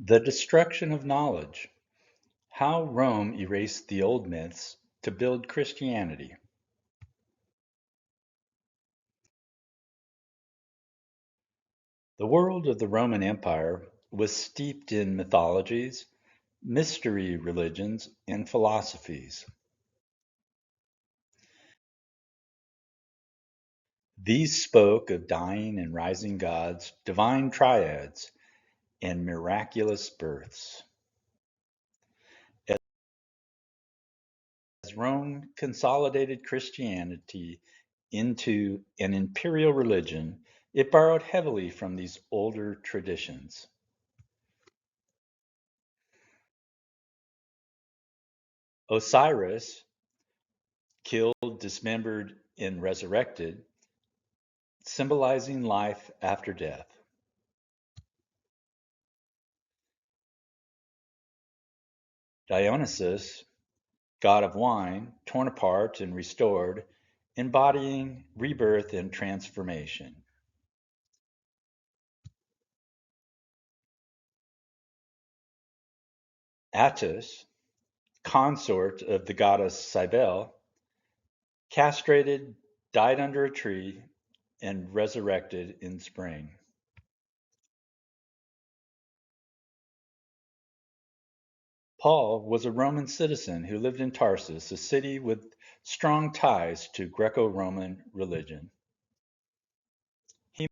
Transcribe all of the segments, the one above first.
The destruction of knowledge. How Rome erased the old myths to build Christianity. The world of the Roman Empire was steeped in mythologies, mystery religions, and philosophies. These spoke of dying and rising gods, divine triads, and miraculous births. As Rome consolidated Christianity into an imperial religion, it borrowed heavily from these older traditions. Osiris, killed, dismembered, and resurrected, symbolizing life after death. Dionysus, god of wine, torn apart and restored, embodying rebirth and transformation. Attis, consort of the goddess Cybele, castrated, died under a tree, and resurrected in spring. Paul was a Roman citizen who lived in Tarsus, a city with strong ties to Greco-Roman religion. He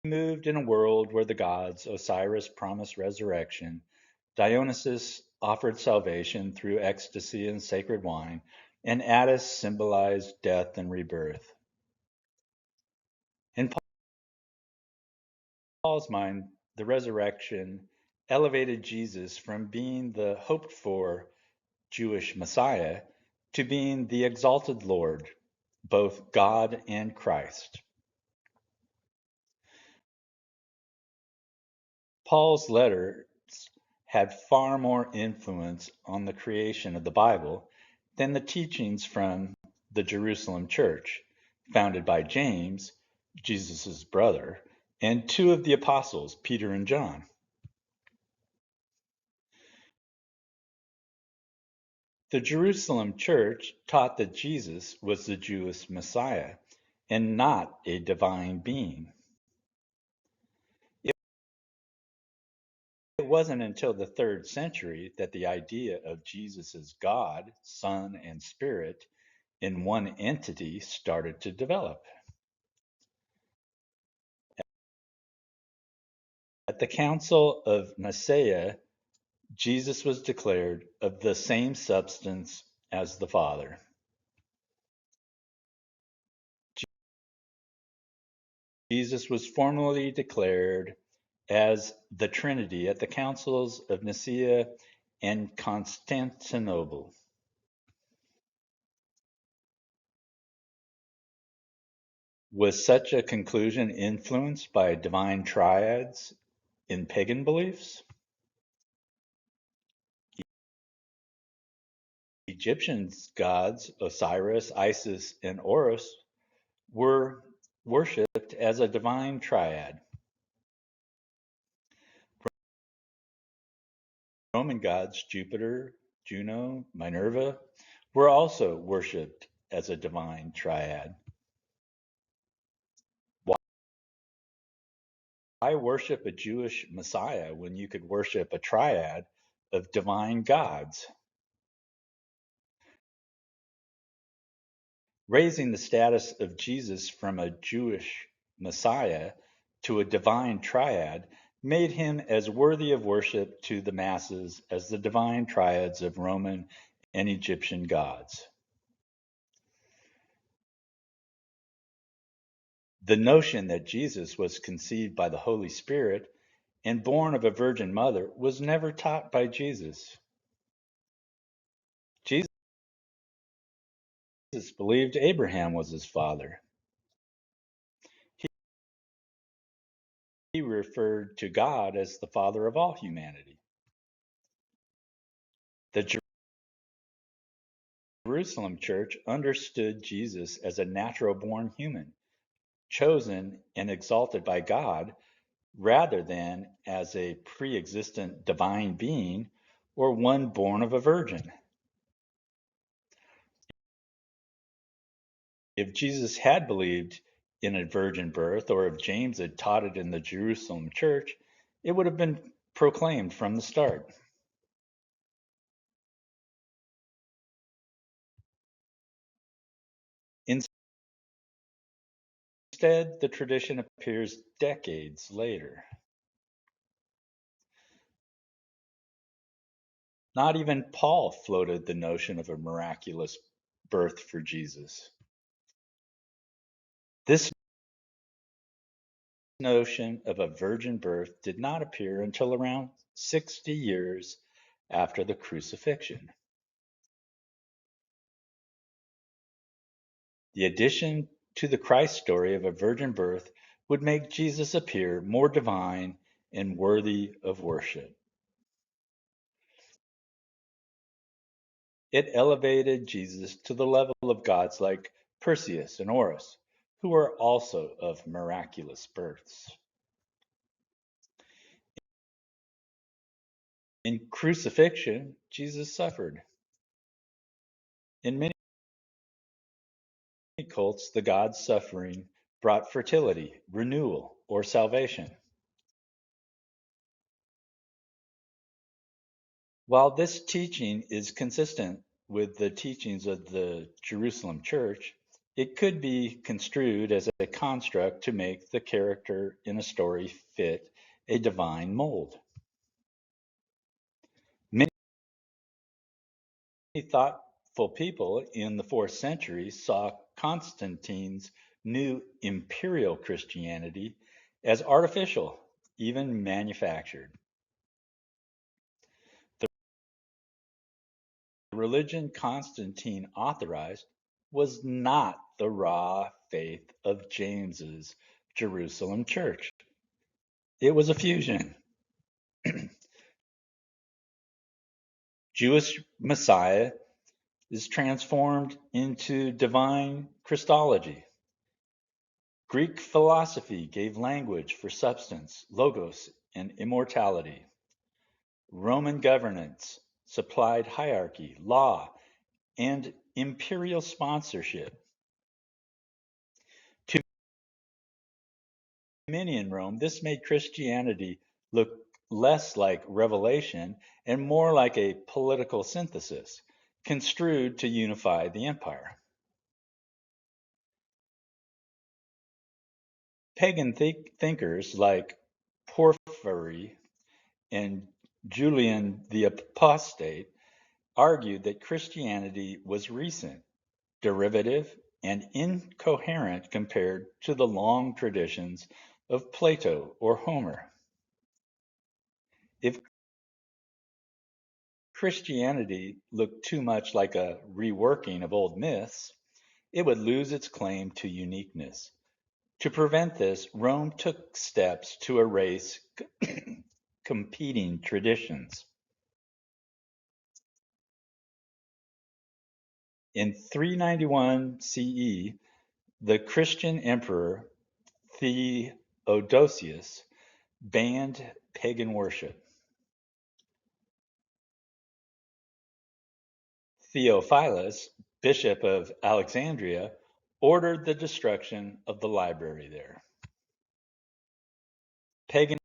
moved in a world where the gods, Osiris promised resurrection, Dionysus offered salvation through ecstasy and sacred wine, and Attis symbolized death and rebirth. In Paul's mind, the resurrection elevated Jesus from being the hoped for Jewish Messiah to being the exalted Lord, both God and Christ. Paul's letters had far more influence on the creation of the Bible than the teachings from the Jerusalem church, founded by James, Jesus' brother, and two of the apostles, Peter and John. The Jerusalem church taught that Jesus was the Jewish Messiah and not a divine being. It wasn't until the 3rd century that the idea of Jesus as God, Son, and Spirit in one entity started to develop. At the Council of Nicaea, Jesus was declared of the same substance as the Father. Jesus was formally declared as the Trinity at the Councils of Nicaea and Constantinople. Was such a conclusion influenced by divine triads in pagan beliefs? Egyptian gods, Osiris, Isis, and Horus, were worshipped as a divine triad. Roman gods, Jupiter, Juno, Minerva, were also worshipped as a divine triad. Why worship a Jewish Messiah when you could worship a triad of divine gods? Raising the status of Jesus from a Jewish Messiah to a divine triad made him as worthy of worship to the masses as the divine triads of Roman and Egyptian gods. The notion that Jesus was conceived by the Holy Spirit and born of a virgin mother was never taught by Jesus. Jesus believed Abraham was his father. He referred to God as the father of all humanity. The Jerusalem church understood Jesus as a natural born human, chosen and exalted by God rather than as a pre existent divine being or one born of a virgin. If Jesus had believed in a virgin birth, or if James had taught it in the Jerusalem church, it would have been proclaimed from the start. Instead, the tradition appears decades later. Not even Paul floated the notion of a miraculous birth for Jesus. This notion of a virgin birth did not appear until around 60 years after the crucifixion. The addition to the Christ story of a virgin birth would make Jesus appear more divine and worthy of worship. It elevated Jesus to the level of gods like Perseus and Horus, who were also of miraculous births. In crucifixion, Jesus suffered. In many cults, the God's suffering brought fertility, renewal, or salvation. While this teaching is consistent with the teachings of the Jerusalem church, it could be construed as a construct to make the character in a story fit a divine mold. Many thoughtful people in the 4th century saw Constantine's new imperial Christianity as artificial, even manufactured. The religion Constantine authorized was not the raw faith of James's Jerusalem church. It was a fusion. Jewish Messiah is transformed into divine Christology. Greek philosophy gave language for substance, logos, and immortality. Roman governance supplied hierarchy, law, and imperial sponsorship. To many in Rome, this made Christianity look less like revelation and more like a political synthesis, construed to unify the empire. Pagan thinkers like Porphyry and Julian the Apostate argued that Christianity was recent, derivative, and incoherent compared to the long traditions of Plato or Homer. If Christianity looked too much like a reworking of old myths, it would lose its claim to uniqueness. To prevent this, Rome took steps to erase competing traditions. In 391 CE, the Christian emperor Theodosius banned pagan worship. Theophilus, bishop of Alexandria, ordered the destruction of the library there. Pagan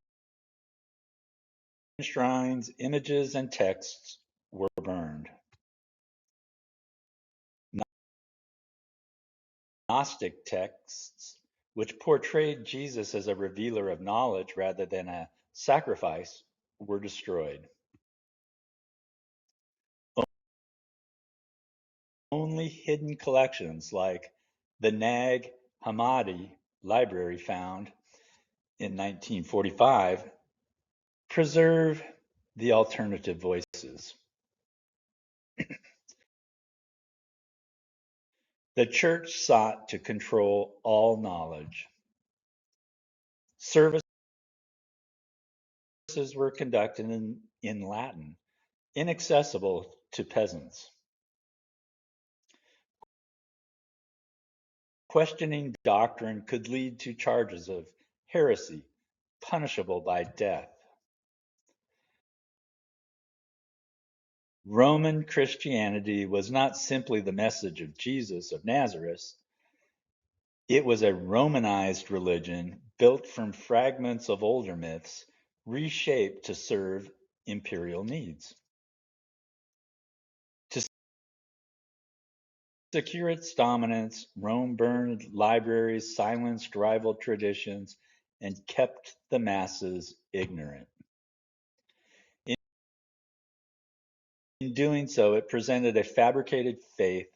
shrines, images, and texts were burned. Gnostic texts, which portrayed Jesus as a revealer of knowledge rather than a sacrifice, were destroyed. Only hidden collections like the Nag Hammadi library found in 1945 preserve the alternative voices. The church sought to control all knowledge. Services were conducted in Latin, inaccessible to peasants. Questioning doctrine could lead to charges of heresy, punishable by death. Roman Christianity was not simply the message of Jesus of Nazareth. It was a Romanized religion built from fragments of older myths, reshaped to serve imperial needs. To secure its dominance, Rome burned libraries, silenced rival traditions, and kept the masses ignorant. In doing so, it presented a fabricated faith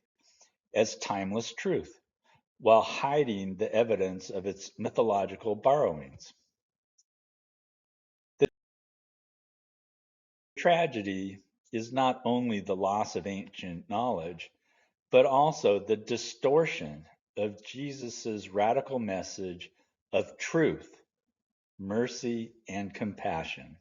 as timeless truth, while hiding the evidence of its mythological borrowings. The tragedy is not only the loss of ancient knowledge, but also the distortion of Jesus' radical message of truth, mercy, and compassion.